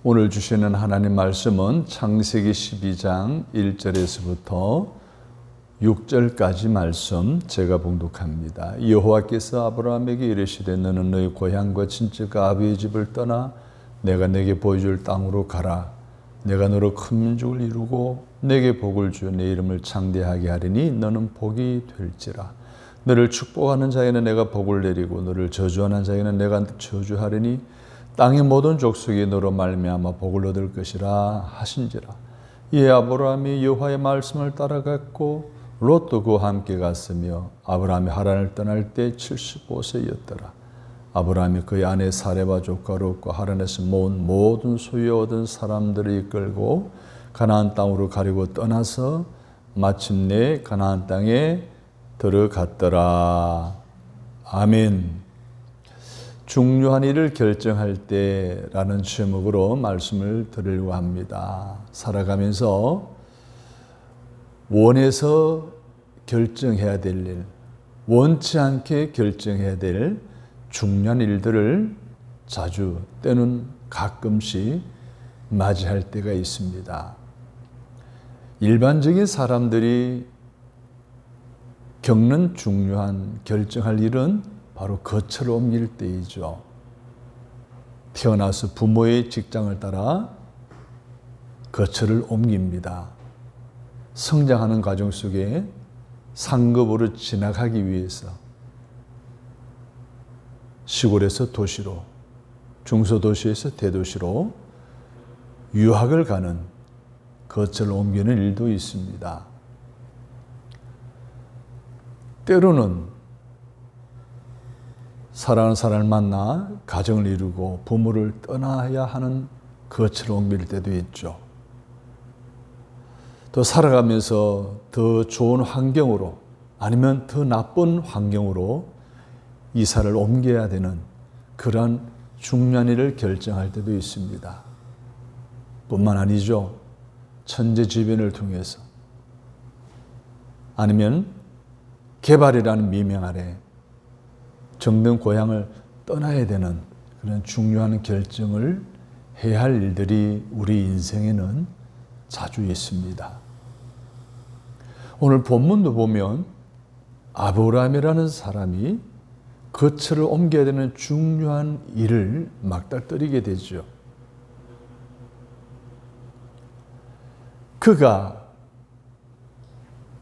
오늘 주시는 하나님 말씀은 창세기 12장 1절에서부터 6절까지 말씀 제가 봉독합니다. 여호와께서 아브라함에게 이르시되 너는 너희 고향과 친척과 아비의 집을 떠나 내가 내게 보여줄 땅으로 가라. 내가 너로 큰 민족을 이루고 내게 복을 주어 내 이름을 창대하게 하리니 너는 복이 될지라. 너를 축복하는 자에는 내가 복을 내리고 너를 저주하는 자에는 내가 저주하리니 땅의 모든 족속이 너로 말미암아 복을 얻을 것이라 하신지라. 이에 아브라함이 여호와의 말씀을 따라갔고 롯도 그와 함께 갔으며 아브라함이 하란을 떠날 때 75세였더라. 아브라함이 그의 아내 사레와 조카 롯과 하란에서 모은 모든 소유 얻은 사람들을 이끌고 가나안 땅으로 가려고 떠나서 마침내 가나안 땅에 들어갔더라. 아멘. 중요한 일을 결정할 때라는 제목으로 말씀을 드리려고 합니다. 살아가면서 원해서 결정해야 될 일, 원치 않게 결정해야 될 중요한 일들을 자주 때는 가끔씩 맞이할 때가 있습니다. 일반적인 사람들이 겪는 중요한 결정할 일은 바로 거처를 옮길 때이죠. 태어나서 부모의 직장을 따라 거처를 옮깁니다. 성장하는 과정 속에 상급으로 진학하기 위해서 시골에서 도시로, 중소도시에서 대도시로 유학을 가는 거처를 옮기는 일도 있습니다. 때로는 사랑하는 사람을 만나 가정을 이루고 부모를 떠나야 하는 거처를 옮길 때도 있죠. 또 살아가면서 더 좋은 환경으로 아니면 더 나쁜 환경으로 이사를 옮겨야 되는 그러한 중요한 일을 결정할 때도 있습니다. 뿐만 아니죠. 천재지변을 통해서 아니면 개발이라는 미명 아래 정든 고향을 떠나야 되는 그런 중요한 결정을 해야 할 일들이 우리 인생에는 자주 있습니다. 오늘 본문도 보면 아브라함이라는 사람이 거처를 옮겨야 되는 중요한 일을 막달뜨리게 되죠. 그가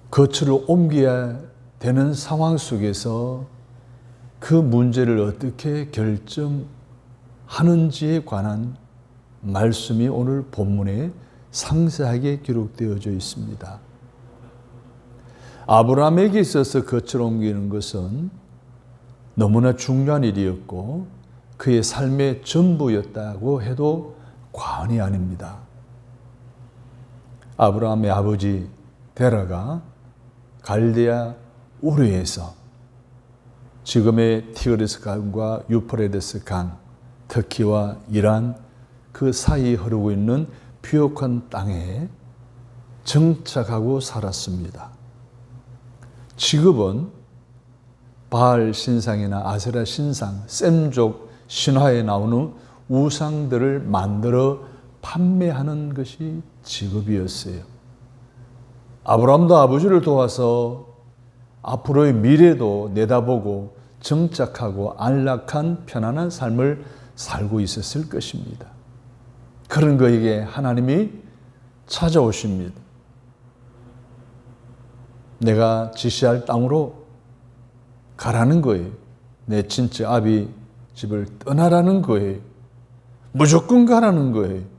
거처를 옮겨야 되는 상황 속에서 그 문제를 어떻게 결정하는지에 관한 말씀이 오늘 본문에 상세하게 기록되어져 있습니다. 아브라함에게 있어서 거처를 옮기는 것은 너무나 중요한 일이었고 그의 삶의 전부였다고 해도 과언이 아닙니다. 아브라함의 아버지 데라가 갈대아 우르에서 지금의 티그리스 강과 유프라테스 강, 터키와 이란 그 사이에 흐르고 있는 비옥한 땅에 정착하고 살았습니다. 직업은 바알 신상이나 아세라 신상, 셈족 신화에 나오는 우상들을 만들어 판매하는 것이 직업이었어요. 아브라함도 아버지를 도와서 앞으로의 미래도 내다보고 정착하고 안락한 편안한 삶을 살고 있었을 것입니다. 그런 그에게 하나님이 찾아오십니다. 내가 지시할 땅으로 가라는 거예요. 내 친척 아비 집을 떠나라는 거예요. 무조건 가라는 거예요.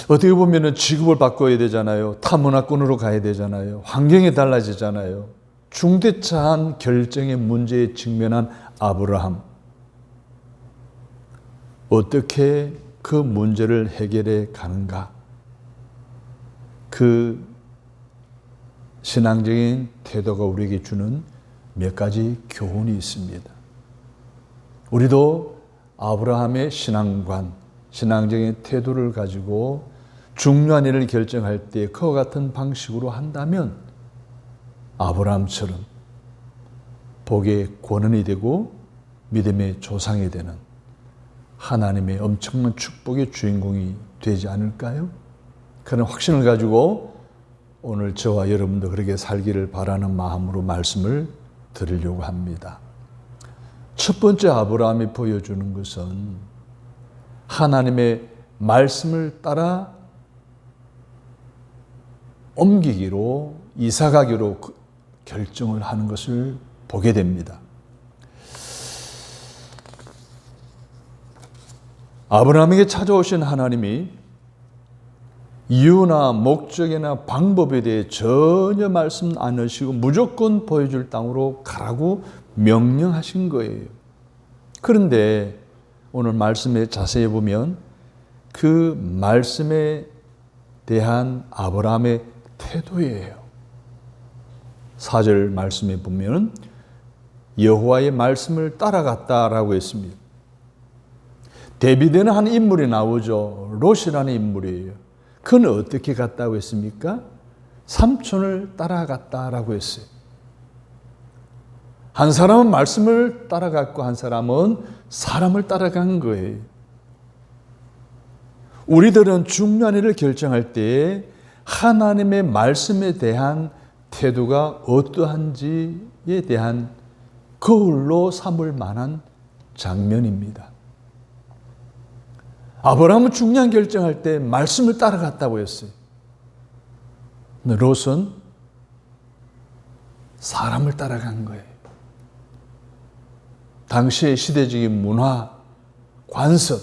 어떻게 보면 직업을 바꿔야 되잖아요. 타문화권으로 가야 되잖아요. 환경이 달라지잖아요. 중대차한 결정의 문제에 직면한 아브라함. 어떻게 그 문제를 해결해 가는가? 그 신앙적인 태도가 우리에게 주는 몇 가지 교훈이 있습니다. 우리도 아브라함의 신앙관, 신앙적인 태도를 가지고 중요한 일을 결정할 때 그와 같은 방식으로 한다면 아브라함처럼 복의 권원이 되고 믿음의 조상이 되는 하나님의 엄청난 축복의 주인공이 되지 않을까요? 그런 확신을 가지고 오늘 저와 여러분도 그렇게 살기를 바라는 마음으로 말씀을 드리려고 합니다. 첫 번째 아브라함이 보여주는 것은 하나님의 말씀을 따라 옮기기로, 이사가기로 결정을 하는 것을 보게 됩니다. 아브라함에게 찾아오신 하나님이 이유나 목적이나 방법에 대해 전혀 말씀 안 하시고 무조건 보여줄 땅으로 가라고 명령하신 거예요. 그런데 오늘 말씀에 자세히 보면 그 말씀에 대한 아브라함의 태도예요. 4절 말씀에 보면 여호와의 말씀을 따라갔다라고 했습니다. 대비되는 한 인물이 나오죠. 롯이라는 인물이에요. 그는 어떻게 갔다고 했습니까? 삼촌을 따라갔다라고 했어요. 한 사람은 말씀을 따라갔고 한 사람은 사람을 따라간 거예요. 우리들은 중요한 일을 결정할 때 하나님의 말씀에 대한 태도가 어떠한지에 대한 거울로 삼을 만한 장면입니다. 아브라함은 중요한 결정할 때 말씀을 따라갔다고 했어요. 근데 롯은 사람을 따라간 거예요. 당시의 시대적인 문화, 관습,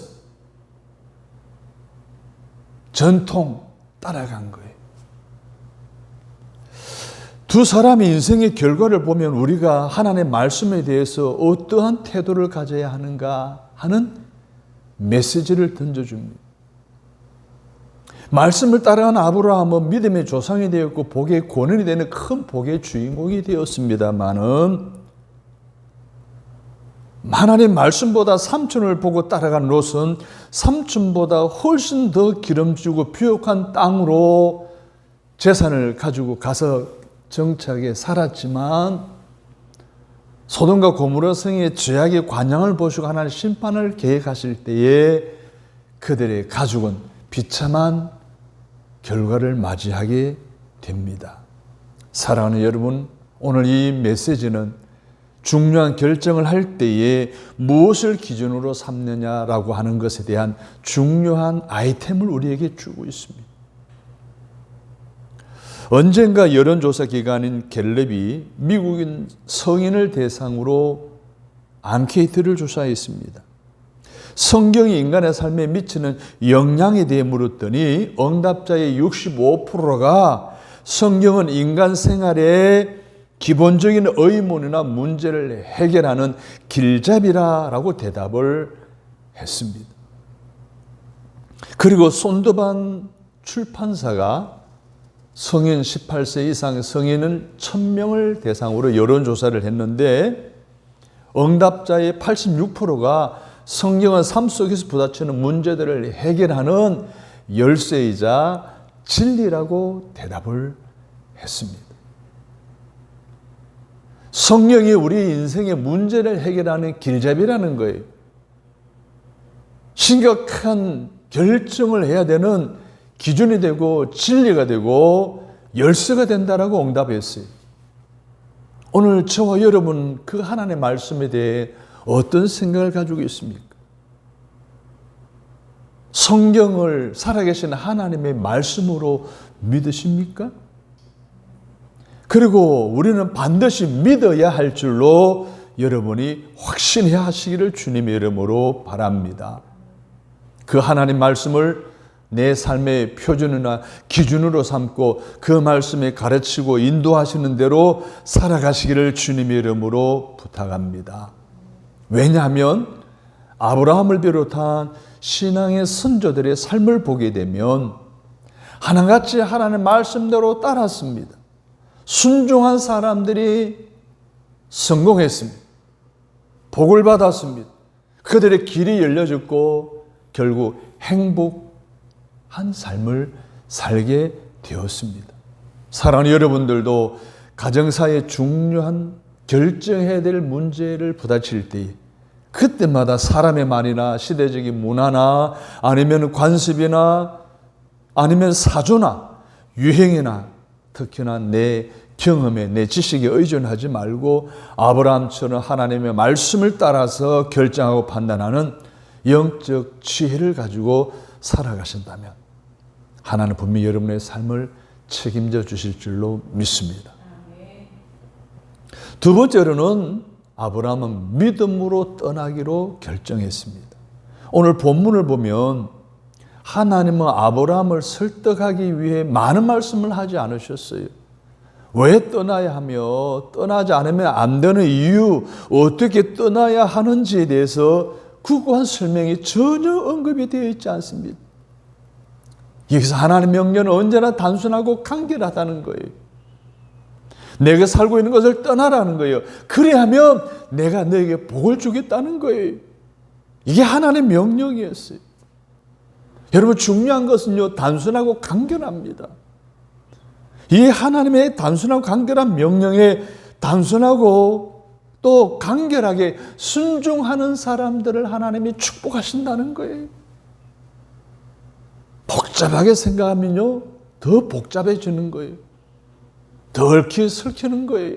전통 따라간 거예요. 두 사람의 인생의 결과를 보면 우리가 하나님의 말씀에 대해서 어떠한 태도를 가져야 하는가 하는 메시지를 던져줍니다. 말씀을 따라간 아브라함은 믿음의 조상이 되었고 복의 권원이 되는 큰 복의 주인공이 되었습니다마는 하나님의 말씀보다 삼촌을 보고 따라간 롯은 삼촌보다 훨씬 더 기름지고 부욕한 땅으로 재산을 가지고 가서 정착에 살았지만 소돔과 고모라 성의 죄악의 관영을 보시고 하나님 심판을 계획하실 때에 그들의 가족은 비참한 결과를 맞이하게 됩니다. 사랑하는 여러분, 오늘 이 메시지는 중요한 결정을 할 때에 무엇을 기준으로 삼느냐라고 하는 것에 대한 중요한 아이템을 우리에게 주고 있습니다. 언젠가 여론조사 기관인 갤럽이 미국인 성인을 대상으로 앙케이트를 조사했습니다. 성경이 인간의 삶에 미치는 영향에 대해 물었더니 응답자의 65%가 성경은 인간 생활의 기본적인 의문이나 문제를 해결하는 길잡이라고 대답을 했습니다. 그리고 손도반 출판사가 성인 18세 이상 성인은 1000명을 대상으로 여론조사를 했는데 응답자의 86%가 성경은 삶 속에서 부딪히는 문제들을 해결하는 열쇠이자 진리라고 대답을 했습니다. 성경이 우리 인생의 문제를 해결하는 길잡이라는 거예요. 심각한 결정을 해야 되는 기준이 되고 진리가 되고 열쇠가 된다라고 응답했어요. 오늘 저와 여러분 그 하나님의 말씀에 대해 어떤 생각을 가지고 있습니까? 성경을 살아계신 하나님의 말씀으로 믿으십니까? 그리고 우리는 반드시 믿어야 할 줄로 여러분이 확신해야 하시기를 주님의 이름으로 바랍니다. 그 하나님 말씀을 내 삶의 표준이나 기준으로 삼고 그 말씀에 가르치고 인도하시는 대로 살아가시기를 주님의 이름으로 부탁합니다. 왜냐하면 아브라함을 비롯한 신앙의 선조들의 삶을 보게 되면 하나같이 하나님의 말씀대로 따랐습니다. 순종한 사람들이 성공했습니다. 복을 받았습니다. 그들의 길이 열려졌고 결국 행복한 삶을 살게 되었습니다. 사랑하는 그때마다 사람의 말이나 시대적인 문화나 아니면 관습이나 아니면 사조나 유행이나 특히나 내 경험에 내 지식에 의존하지 말고 아브라함처럼 하나님의 말씀을 따라서 결정하고 판단하는 영적 지혜를 가지고 살아가신다면 하나님 분명히 여러분의 삶을 책임져 주실 줄로 믿습니다. 두 번째로는 아브라함은 믿음으로 떠나기로 결정했습니다. 오늘 본문을 보면 하나님은 아브라함을 설득하기 위해 많은 말씀을 하지 않으셨어요. 왜 떠나야 하며 떠나지 않으면 안 되는 이유, 어떻게 떠나야 하는지에 대해서 구구한 설명이 전혀 언급이 되어 있지 않습니다. 여기서 하나님의 명령은 언제나 단순하고 간결하다는 거예요. 내가 살고 있는 것을 떠나라는 거예요. 그래야면 내가 너에게 복을 주겠다는 거예요. 이게 하나님의 명령이었어요. 여러분 중요한 것은요, 단순하고 간결합니다. 이 하나님의 단순하고 간결한 명령에 단순하고 또 간결하게 순종하는 사람들을 하나님이 축복하신다는 거예요. 복잡하게 생각하면요, 더 복잡해지는 거예요. 더 얽히 설키는 거예요.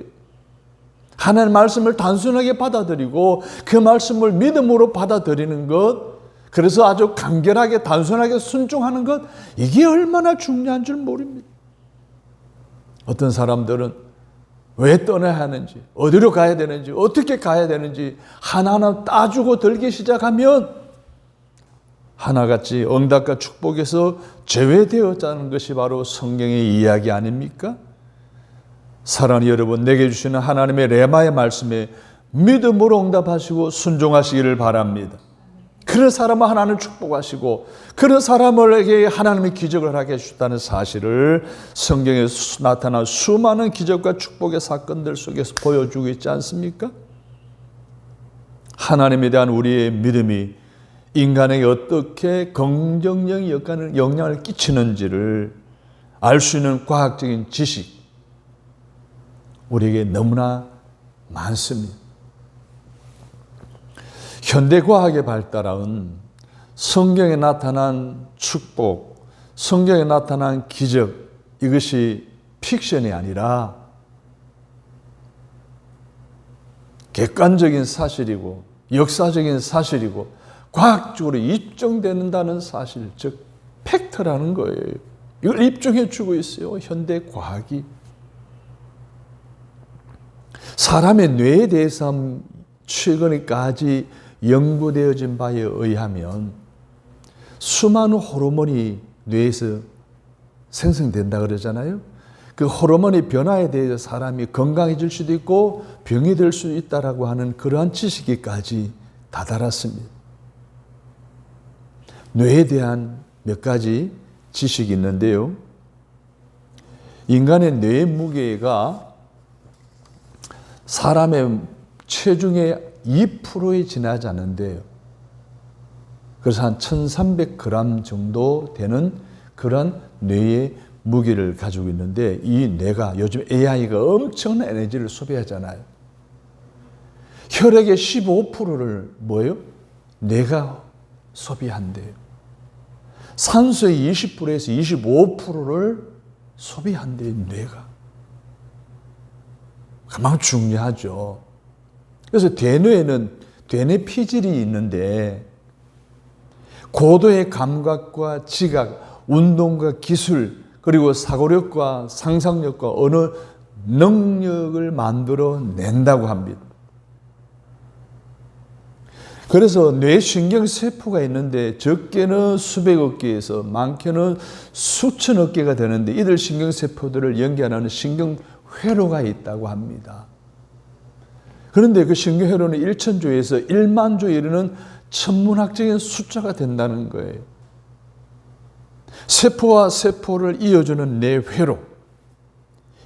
하나님의 말씀을 단순하게 받아들이고 그 말씀을 믿음으로 받아들이는 것, 그래서 아주 간결하게 단순하게 순종하는 것, 이게 얼마나 중요한 줄 모릅니다. 어떤 사람들은 왜 떠나야 하는지, 어디로 가야 되는지, 어떻게 가야 되는지 하나하나 따지고 들기 시작하면 하나같이 응답과 축복에서 제외되었다는 것이 바로 성경의 이야기 아닙니까? 사랑하는 여러분, 내게 주시는 하나님의 레마의 말씀에 믿음으로 응답하시고 순종하시기를 바랍니다. 그런 사람은 하나님 축복하시고 그런 사람에게 하나님의 기적을 하게 해주셨다는 사실을 성경에 나타난 수많은 기적과 축복의 사건들 속에서 보여주고 있지 않습니까? 하나님에 대한 우리의 믿음이 인간에게 어떻게 긍정적인 영향을 끼치는지를 알 수 있는 과학적인 지식, 우리에게 너무나 많습니다. 현대과학의 발달은 성경에 나타난 축복, 성경에 나타난 기적, 이것이 픽션이 아니라 객관적인 사실이고 역사적인 사실이고 과학적으로 입증된다는 사실, 즉 팩트라는 거예요. 이걸 입증해 주고 있어요, 현대과학이. 사람의 뇌에 대해서 최근까지 연구되어진 바에 의하면 수많은 호르몬이 뇌에서 생성된다 그러잖아요. 그 호르몬의 변화에 대해서 사람이 건강해질 수도 있고 병이 될 수 있다라고 하는 그러한 지식에까지 다다랐습니다. 뇌에 대한 몇 가지 지식이 있는데요. 인간의 뇌 무게가 사람의 체중의 2%에 지나지 않는데요. 그래서 한 1300g 정도 되는 그런 뇌의 무게를 가지고 있는데, 이 뇌가 요즘 AI가 엄청난 에너지를 소비하잖아요. 혈액의 15%를 뭐예요? 뇌가 소비한대요. 산소의 20%에서 25%를 소비한대요, 뇌가. 가장 중요하죠. 그래서 대뇌에는 대뇌 피질이 있는데 고도의 감각과 지각, 운동과 기술, 그리고 사고력과 상상력과 언어 능력을 만들어낸다고 합니다. 그래서 뇌신경세포가 있는데 적게는 수백억 개에서 많게는 수천억 개가 되는데 이들 신경세포들을 연결하는 신경회로가 있다고 합니다. 그런데 그 신경회로는 1,000조에서 1만 조에 이르는 천문학적인 숫자가 된다는 거예요. 세포와 세포를 이어주는 뇌회로,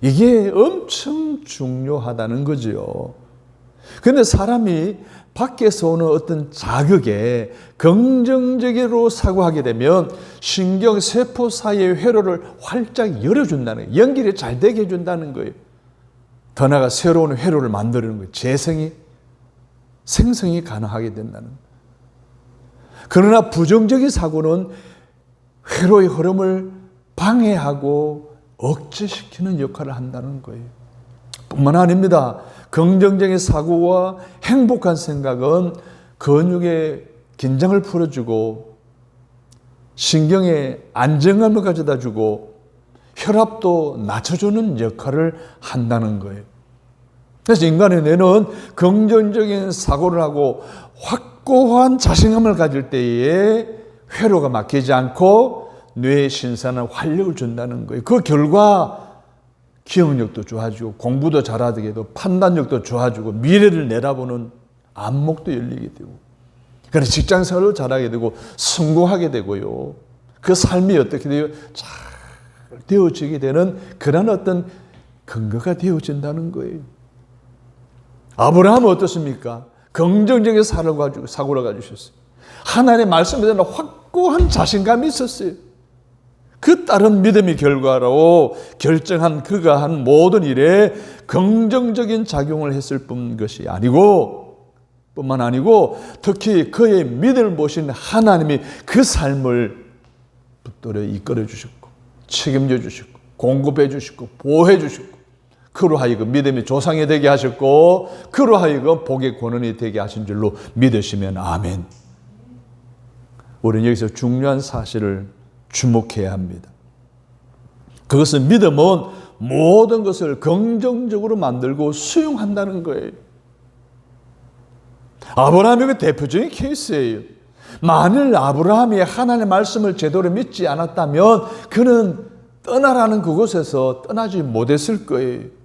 이게 엄청 중요하다는 거죠. 그런데 사람이 밖에서 오는 어떤 자극에 긍정적으로 사고하게 되면 신경세포 사이의 회로를 활짝 열어준다는 거예요. 연결이 잘 되게 해준다는 거예요. 더 나아가 새로운 회로를 만드는 거예요. 재생이 생성이 가능하게 된다는. 그러나 부정적인 사고는 회로의 흐름을 방해하고 억제시키는 역할을 한다는 거예요. 뿐만 아닙니다. 긍정적인 사고와 행복한 생각은 근육의 긴장을 풀어주고 신경에 안정감을 가져다주고 혈압도 낮춰주는 역할을 한다는 거예요. 그래서 인간의 뇌는 긍정적인 사고를 하고 확고한 자신감을 가질 때에 회로가 막히지 않고 뇌의 신선한 활력을 준다는 거예요. 그 결과 기억력도 좋아지고 공부도 잘하게 되고 판단력도 좋아지고 미래를 내다보는 안목도 열리게 되고 그래서 직장생활을 잘하게 되고 성공하게 되고요. 그 삶이 어떻게 돼요? 잘 되어지게 되는 그런 어떤 근거가 되어진다는 거예요. 아브라함은 어떻습니까? 긍정적인 사고를 가지셨어요. 하나님의 말씀에 대한 확고한 자신감이 있었어요. 그 따른 믿음의 결과로 결정한 그가 한 모든 일에 긍정적인 작용을 했을 뿐만 아니고 특히 그의 믿음을 보신 하나님이 그 삶을 붙들어 이끌어 주셨고 책임져 주셨고 공급해 주셨고 보호해 주셨고 그로 하여금 믿음의 조상이 되게 하셨고 그로 하여금 복의 권원이 되게 하신 줄로 믿으시면 아멘. 우리는 여기서 중요한 사실을 주목해야 합니다. 그것은 믿음은 모든 것을 긍정적으로 만들고 수용한다는 거예요. 아브라함이 그 대표적인 케이스예요. 만일 아브라함이 하나님의 말씀을 제대로 믿지 않았다면 그는 떠나라는 그곳에서 떠나지 못했을 거예요.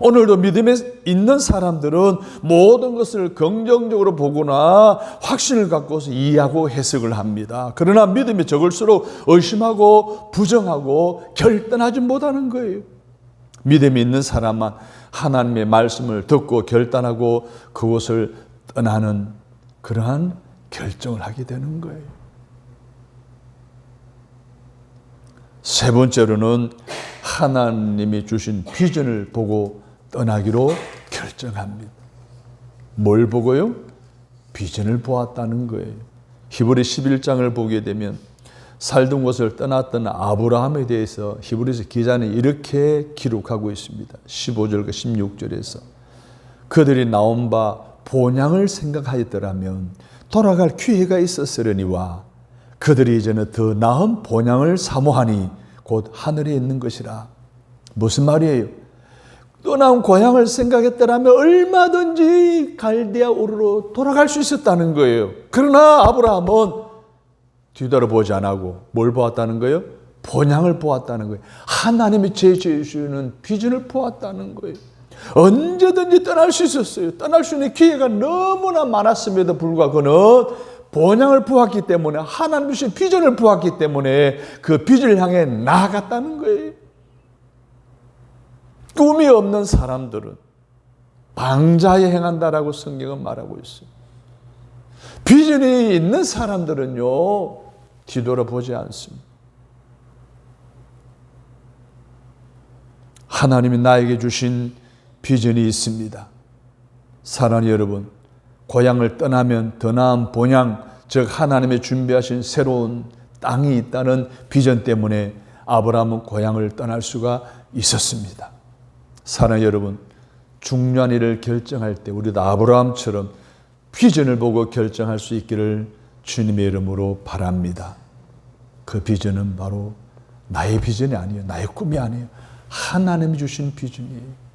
오늘도 믿음에 있는 사람들은 모든 것을 긍정적으로 보거나 확신을 갖고서 이해하고 해석을 합니다. 그러나 믿음이 적을수록 의심하고 부정하고 결단하지 못하는 거예요. 믿음이 있는 사람만 하나님의 말씀을 듣고 결단하고 그곳을 떠나는 그러한 결정을 하게 되는 거예요. 세 번째로는 하나님이 주신 비전을 보고 떠나기로 결정합니다. 뭘 보고요? 비전을 보았다는 거예요. 히브리 11장을 보게 되면 살던 곳을 떠났던 아브라함에 대해서 히브리서 기자는 이렇게 기록하고 있습니다. 15절과 16절에서 그들이 나온 바 본향을 생각하였더라면 돌아갈 기회가 있었으려니와 그들이 이제는 더 나은 본향을 사모하니 곧 하늘에 있는 것이라. 무슨 말이에요? 떠나온 고향을 생각했더라면 얼마든지 갈대아 우르로 돌아갈 수 있었다는 거예요. 그러나 아브라함은 뒤돌아보지 않고 뭘 보았다는 거예요? 본향을 보았다는 거예요. 하나님이 제시해 주시는 비전을 보았다는 거예요. 언제든지 떠날 수 있었어요. 떠날 수 있는 기회가 너무나 많았음에도 불구하고 그는 본향을 보았기 때문에 하나님 주신 비전을 보았기 때문에 그 비전을 향해 나아갔다는 거예요. 꿈이 없는 사람들은 방자에 행한다라고 성경은 말하고 있어요. 비전이 있는 사람들은요 뒤돌아보지 않습니다. 하나님이 나에게 주신 비전이 있습니다. 사랑하는 여러분, 고향을 떠나면 더 나은 본향, 즉 하나님의 준비하신 새로운 땅이 있다는 비전 때문에 아브라함은 고향을 떠날 수가 있었습니다. 사랑하는 여러분, 중요한 일을 결정할 때 우리도 아브라함처럼 비전을 보고 결정할 수 있기를 주님의 이름으로 바랍니다. 그 비전은 바로 나의 비전이 아니에요. 나의 꿈이 아니에요. 하나님이 주신 비전이에요.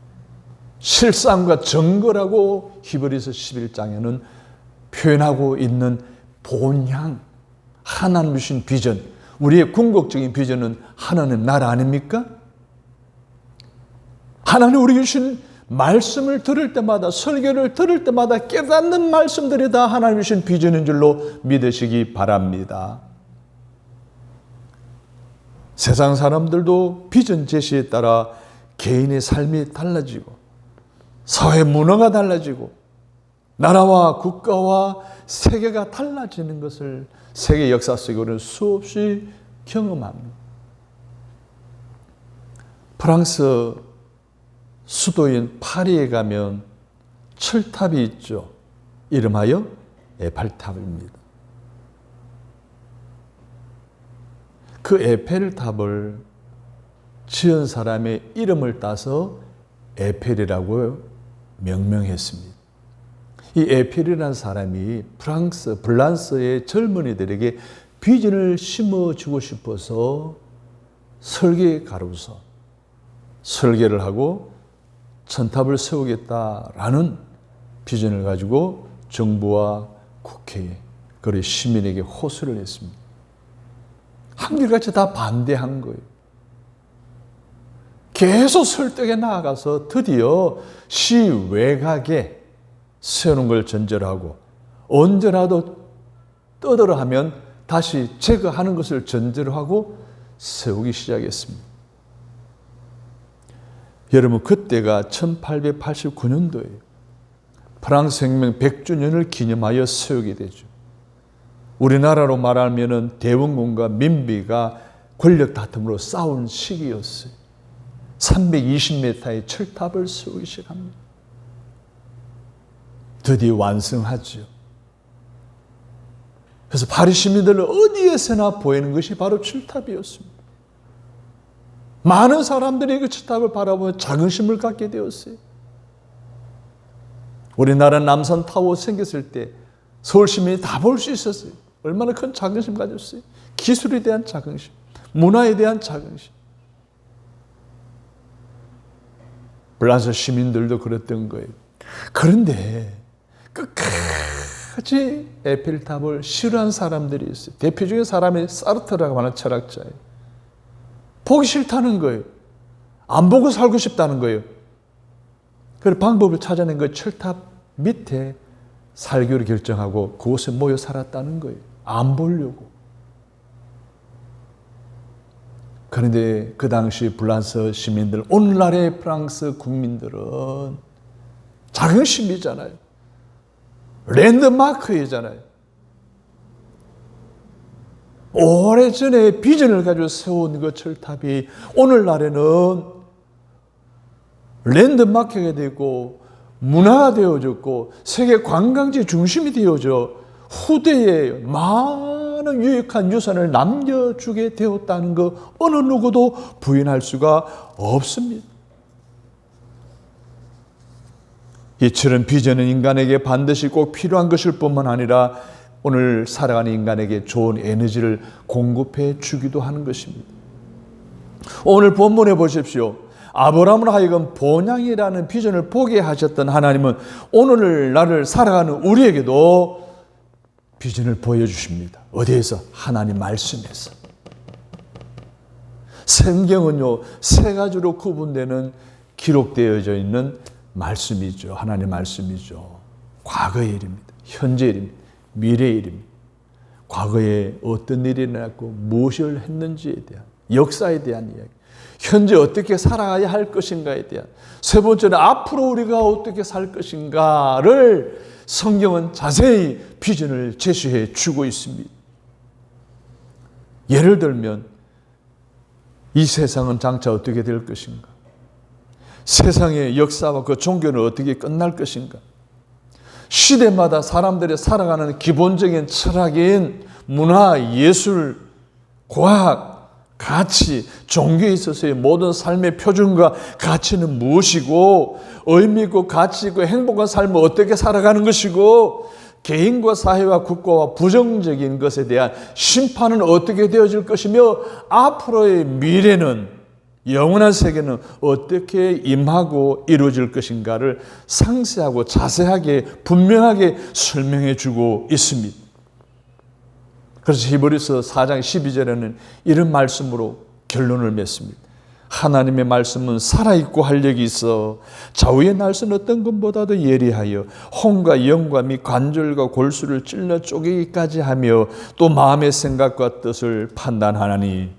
실상과 증거라고 히브리서 11장에는 표현하고 있는 본향, 하나님 주신 비전, 우리의 궁극적인 비전은 하나님 나라 아닙니까? 하나님 우리 주신 말씀을 들을 때마다 설교를 들을 때마다 깨닫는 말씀들이 다 하나님 주신 비전인 줄로 믿으시기 바랍니다. 세상 사람들도 비전 제시에 따라 개인의 삶이 달라지고 사회 문화가 달라지고 나라와 국가와 세계가 달라지는 것을 세계 역사 속으로는 수없이 경험합니다. 프랑스 수도인 파리에 가면 철탑이 있죠. 이름하여 에펠탑입니다. 그 에펠탑을 지은 사람의 이름을 따서 에펠이라고 명명했습니다. 이 에펠이라는 사람이 블란스의 젊은이들에게 비전을 심어주고 싶어서 설계가로서 설계를 하고 천탑을 세우겠다라는 비전을 가지고 정부와 국회에 그리고 시민에게 호소를 했습니다. 한결같이 다 반대한 거예요. 계속 설득에 나아가서 드디어 시 외곽에 세우는 걸 전제로 하고 언제라도 떠들어 하면 다시 제거하는 것을 전제로 하고 세우기 시작했습니다. 여러분, 그때가 1889년도예요. 프랑스 혁명 100주년을 기념하여 세우게 되죠. 우리나라로 말하면 대원군과 민비가 권력 다툼으로 싸운 시기였어요. 320m의 철탑을 세우기 시작합니다. 드디어 완성하죠. 그래서 파리 시민들은 어디에서나 보이는 것이 바로 철탑이었습니다. 많은 사람들이 그 철탑을 바라보며 자긍심을 갖게 되었어요. 우리나라 남산타워 생겼을 때 서울 시민이 다 볼 수 있었어요. 얼마나 큰 자긍심 가졌어요. 기술에 대한 자긍심, 문화에 대한 자긍심. 블란스 시민들도 그랬던 거예요. 그런데 끝까지 에펠탑을 싫어한 사람들이 있어요. 대표적인 사람이 사르트라고 하는 철학자예요. 보기 싫다는 거예요. 안 보고 살고 싶다는 거예요. 그래서 방법을 찾아낸 거 철탑 밑에 살기로 결정하고 그곳에 모여 살았다는 거예요. 안 보려고. 그런데 그 당시 블란스 시민들, 오늘날의 프랑스 국민들은 자긍심이잖아요. 랜드마크이잖아요. 오래전에 비전을 가지고 세운 그 철탑이 오늘날에는 랜드마크가 되고 문화가 되어졌고 세계 관광지 중심이 되어져 후대에 많은 유익한 유산을 남겨주게 되었다는 거 어느 누구도 부인할 수가 없습니다. 이처럼 비전은 인간에게 반드시 꼭 필요한 것일 뿐만 아니라 오늘 살아가는 인간에게 좋은 에너지를 공급해 주기도 하는 것입니다. 오늘 본문에 보십시오. 아브라함으로 하여금 본향이라는 비전을 보게 하셨던 하나님은 오늘날을 살아가는 우리에게도 비전을 보여주십니다. 어디에서? 하나님 말씀에서. 성경은요, 세 가지로 구분되는 기록되어져 있는 말씀이죠. 하나님의 말씀이죠. 과거의 일입니다. 현재의 일입니다. 미래의 일입니다. 과거에 어떤 일이 일어났고 무엇을 했는지에 대한 역사에 대한 이야기, 현재 어떻게 살아가야 할 것인가에 대한, 세 번째는 앞으로 우리가 어떻게 살 것인가를 성경은 자세히 비전을 제시해 주고 있습니다. 예를 들면 이 세상은 장차 어떻게 될 것인가, 세상의 역사와 그 종교는 어떻게 끝날 것인가, 시대마다 사람들이 살아가는 기본적인 철학인 문화, 예술, 과학, 가치, 종교에 있어서의 모든 삶의 표준과 가치는 무엇이고, 의미 있고 가치 있고 행복한 삶을 어떻게 살아가는 것이고, 개인과 사회와 국가와 부정적인 것에 대한 심판은 어떻게 되어질 것이며, 앞으로의 미래는, 영원한 세계는 어떻게 임하고 이루어질 것인가를 상세하고 자세하게 분명하게 설명해 주고 있습니다. 그래서 히브리서 4장 12절에는 이런 말씀으로 결론을 맺습니다. 하나님의 말씀은 살아있고 활력이 있어 좌우의 날선 어떤 것보다도 예리하여 혼과 영과 및 관절과 골수를 찔러 쪼개기까지 하며 또 마음의 생각과 뜻을 판단하나니,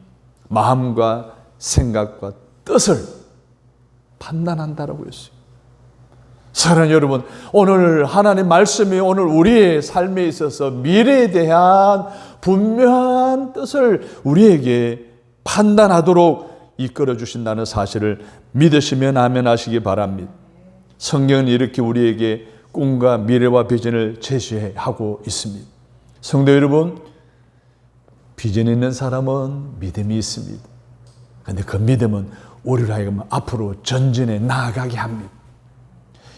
마음과 생각과 뜻을 판단한다라고 했어요. 사랑하는 여러분, 오늘 하나님 말씀이 오늘 우리의 삶에 있어서 미래에 대한 분명한 뜻을 우리에게 판단하도록 이끌어 주신다는 사실을 믿으시면 아멘 하시기 바랍니다. 성경은 이렇게 우리에게 꿈과 미래와 비전을 제시하고 있습니다. 성도 여러분, 비전 있는 사람은 믿음이 있습니다. 그런데 그 믿음은 우리를 하여금 앞으로 전진해 나아가게 합니다.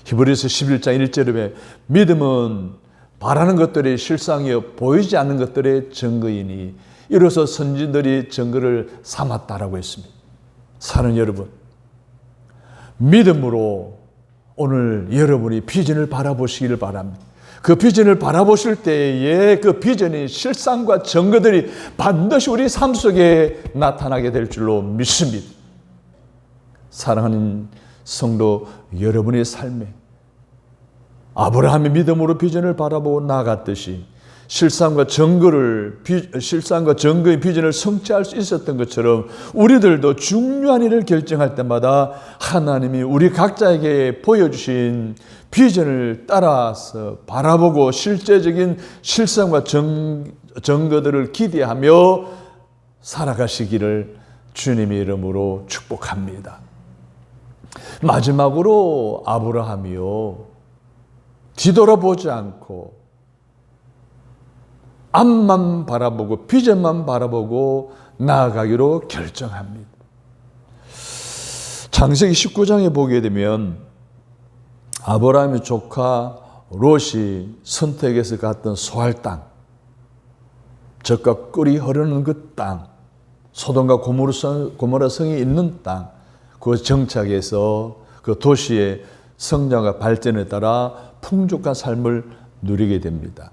히브리서 11장 1절에 믿음은 바라는 것들이 실상이여 보이지 않는 것들의 증거이니 이로써 선진들이 증거를 삼았다라고 했습니다. 사는 여러분, 믿음으로 오늘 여러분이 비전을 바라보시기를 바랍니다. 그 비전을 바라보실 때에 그 비전의 실상과 증거들이 반드시 우리 삶 속에 나타나게 될 줄로 믿습니다. 사랑하는 성도 여러분의 삶에 아브라함의 믿음으로 비전을 바라보고 나아갔듯이 실상과 증거의 비전을 성취할 수 있었던 것처럼 우리들도 중요한 일을 결정할 때마다 하나님이 우리 각자에게 보여주신 비전을 따라서 바라보고 실제적인 실상과 증거들을 기대하며 살아가시기를 주님의 이름으로 축복합니다. 마지막으로 아브라함이요, 뒤돌아보지 않고 앞만 바라보고 비전만 바라보고 나아가기로 결정합니다. 창세기 19장에 보게 되면 아브라함의 조카 롯이 선택해서 갔던 소할 땅, 젖과 꿀이 흐르는 그 땅, 소돔과 고모라 성이 있는 땅, 그 정착해서 그 도시의 성장과 발전에 따라 풍족한 삶을 누리게 됩니다.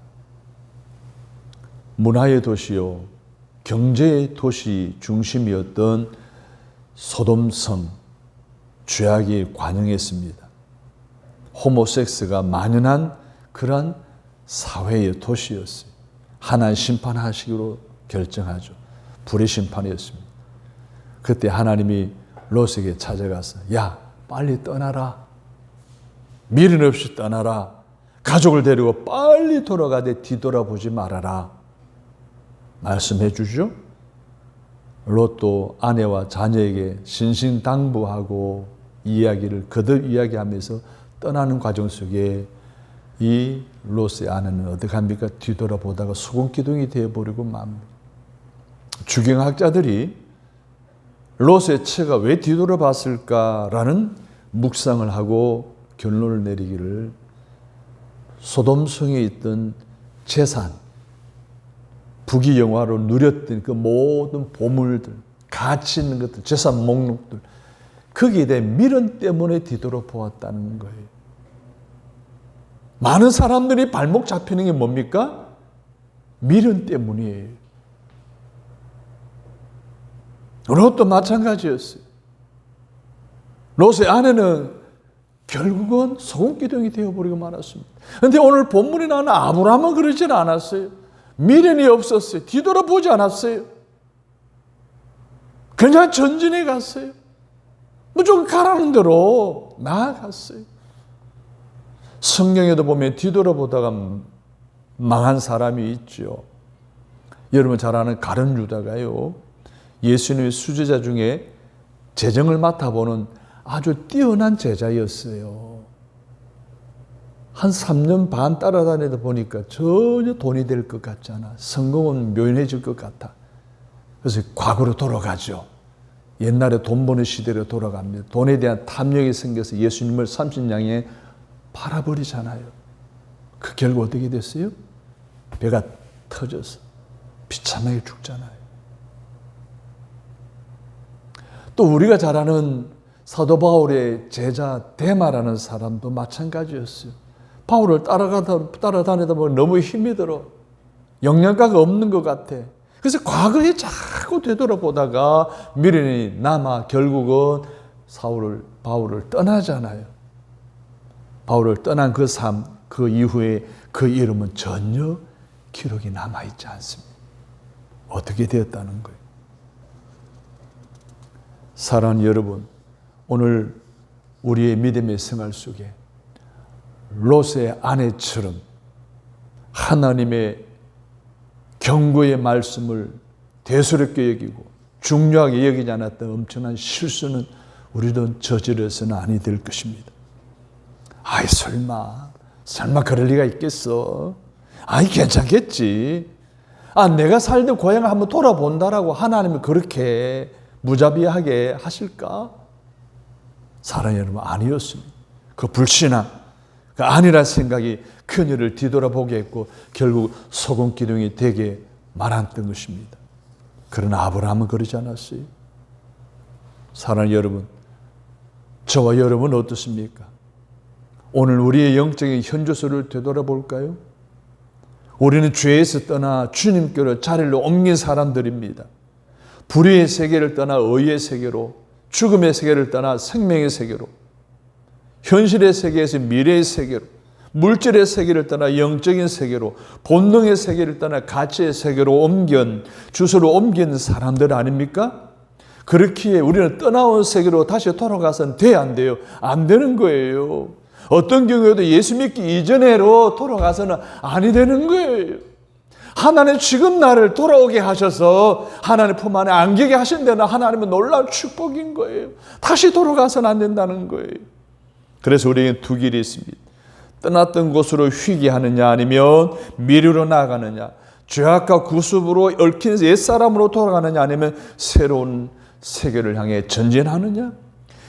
문화의 도시요, 경제의 도시 중심이었던 소돔성, 죄악이 관영했습니다. 호모섹스가 만연한 그러한 사회의 도시였어요. 하나님 심판하시기로 결정하죠. 불의 심판이었습니다. 그때 하나님이 롯에게 찾아가서 야, 빨리 떠나라. 미련 없이 떠나라. 가족을 데리고 빨리 돌아가되 뒤돌아보지 말아라. 말씀해 주죠. 롯도 아내와 자녀에게 신신당부하고 이야기를 거듭 이야기하면서 떠나는 과정 속에 이 롯의 아내는 어떻게 합니까? 뒤돌아보다가 수군기둥이 되어버리고 맙니다. 주경학자들이 롯의 처가 왜 뒤돌아봤을까라는 묵상을 하고 결론을 내리기를 소돔성에 있던 재산, 부귀영화로 누렸던 그 모든 보물들, 가치 있는 것들, 재산 목록들, 거기에 대한 미련 때문에 뒤돌아보았다는 거예요. 많은 사람들이 발목 잡히는 게 뭡니까? 미련 때문이에요. 롯도 마찬가지였어요. 롯의 아내는 결국은 소금기둥이 되어버리고 말았습니다. 그런데 오늘 본문에 나오는 아브라함은 그러질 않았어요. 미련이 없었어요. 뒤돌아보지 않았어요. 그냥 전진해 갔어요. 무조건 가라는 대로 나아갔어요. 성경에도 보면 뒤돌아보다가 망한 사람이 있죠. 여러분 잘 아는 가룟 유다가요, 예수님의 수제자 중에 재정을 맡아보는 아주 뛰어난 제자였어요. 한 3년 반 따라다니다 보니까 전혀 돈이 될 것 같지 않아. 성공은 묘연해질 것 같아. 그래서 과거로 돌아가죠. 옛날에 돈 버는 시대로 돌아갑니다. 돈에 대한 탐욕이 생겨서 예수님을 30냥에 팔아버리잖아요. 그 결과 어떻게 됐어요? 배가 터져서 비참하게 죽잖아요. 또 우리가 잘 아는 사도 바울의 제자 데마라는 사람도 마찬가지였어요. 바울을 따라다니다 보면 너무 힘이 들어. 영양가가 없는 것 같아. 그래서 과거에 자꾸 되돌아보다가 미련이 남아 결국은 바울을 떠나잖아요. 바울을 떠난 그 삶, 그 이후에 그 이름은 전혀 기록이 남아있지 않습니다. 어떻게 되었다는 거예요? 사랑하는 여러분, 오늘 우리의 믿음의 생활 속에 롯의 아내처럼 하나님의 경고의 말씀을 대수롭게 여기고 중요하게 여기지 않았던 엄청난 실수는 우리도 저질러서는 아니 될 것입니다. 아이 설마 설마 그럴 리가 있겠어? 아이, 괜찮겠지. 내가 살던 고향을 한번 돌아본다라고 하나님이 그렇게 무자비하게 하실까? 사랑하는 여러분, 아니었습니다. 그 불신앙, 그 아니라 생각이 그녀를 뒤돌아보게 했고 결국 소금 기둥이 되게 말았던 것입니다. 그러나 아브라함은 그러지 않았어요. 사랑하는 여러분, 저와 여러분은 어떻습니까? 오늘 우리의 영적인 현주소를 되돌아볼까요? 우리는 죄에서 떠나 주님께로 자리를 옮긴 사람들입니다. 불의의 세계를 떠나 의의 세계로, 죽음의 세계를 떠나 생명의 세계로, 현실의 세계에서 미래의 세계로, 물질의 세계를 떠나 영적인 세계로, 본능의 세계를 떠나 가치의 세계로 주소를 옮긴 사람들 아닙니까? 그렇기에 우리는 떠나온 세계로 다시 돌아가서는 돼야 안 돼요. 안 되는 거예요. 어떤 경우에도 예수 믿기 이전으로 돌아가서는 아니 되는 거예요. 하나님 지금 나를 돌아오게 하셔서 하나님 품 안에 안기게 하신 데는 하나님은 놀라운 축복인 거예요. 다시 돌아가서는 안 된다는 거예요. 그래서 우리에게 두 길이 있습니다. 떠났던 곳으로 회개하느냐 아니면 미래로 나아가느냐, 죄악과 구습으로 얽힌 옛사람으로 돌아가느냐 아니면 새로운 세계를 향해 전진하느냐,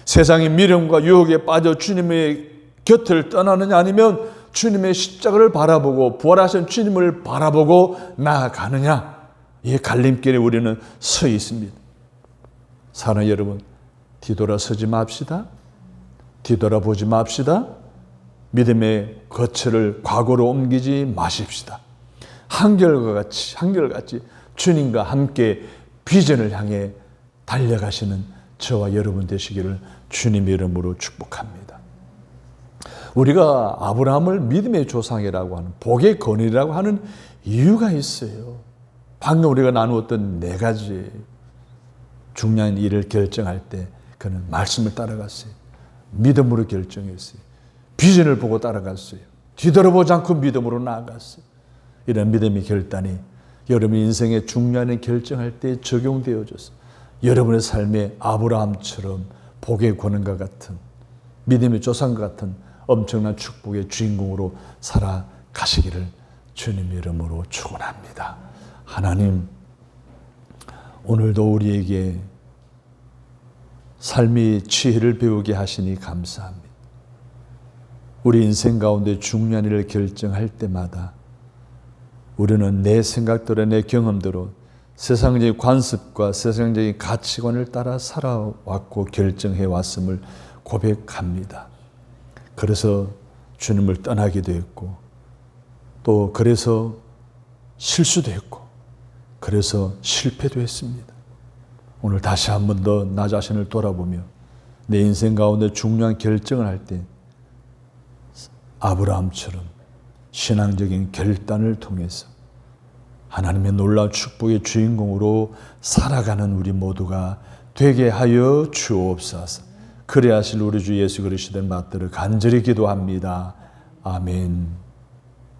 세상의 미련과 유혹에 빠져 주님의 곁을 떠나느냐 아니면 주님의 십자가를 바라보고 부활하신 주님을 바라보고 나아가느냐, 이 갈림길에 우리는 서 있습니다. 사랑하는 여러분, 뒤돌아서지 맙시다. 뒤돌아보지 맙시다. 믿음의 거처를 과거로 옮기지 마십시다. 한결같이 주님과 함께 비전을 향해 달려가시는 저와 여러분 되시기를 주님의 이름으로 축복합니다. 우리가 아브라함을 믿음의 조상이라고 하는, 복의 건이라고 하는 이유가 있어요. 방금 우리가 나누었던 네 가지 중요한 일을 결정할 때 그는 말씀을 따라갔어요. 믿음으로 결정했어요. 비전을 보고 따라갔어요. 뒤돌아보지 않고 믿음으로 나아갔어요. 이런 믿음의 결단이 여러분 인생의 중요한 결정할 때 적용되어져서 여러분의 삶에 아브라함처럼 복의 권능과 같은, 믿음의 조상과 같은 엄청난 축복의 주인공으로 살아가시기를 주님의 이름으로 축원합니다. 하나님, 오늘도 우리에게 삶의 지혜를 배우게 하시니 감사합니다. 우리 인생 가운데 중요한 일을 결정할 때마다 우리는 내 생각대로, 내 경험대로 세상적인 관습과 세상적인 가치관을 따라 살아왔고 결정해 왔음을 고백합니다. 그래서 주님을 떠나기도 했고, 또 그래서 실수도 했고, 그래서 실패도 했습니다. 오늘 다시 한 번 더 나 자신을 돌아보며 내 인생 가운데 중요한 결정을 할 때 아브라함처럼 신앙적인 결단을 통해서 하나님의 놀라운 축복의 주인공으로 살아가는 우리 모두가 되게 하여 주옵소서. 그래야 하실 우리 주 예수 그리스도의 맛들을 간절히 기도합니다. 아멘.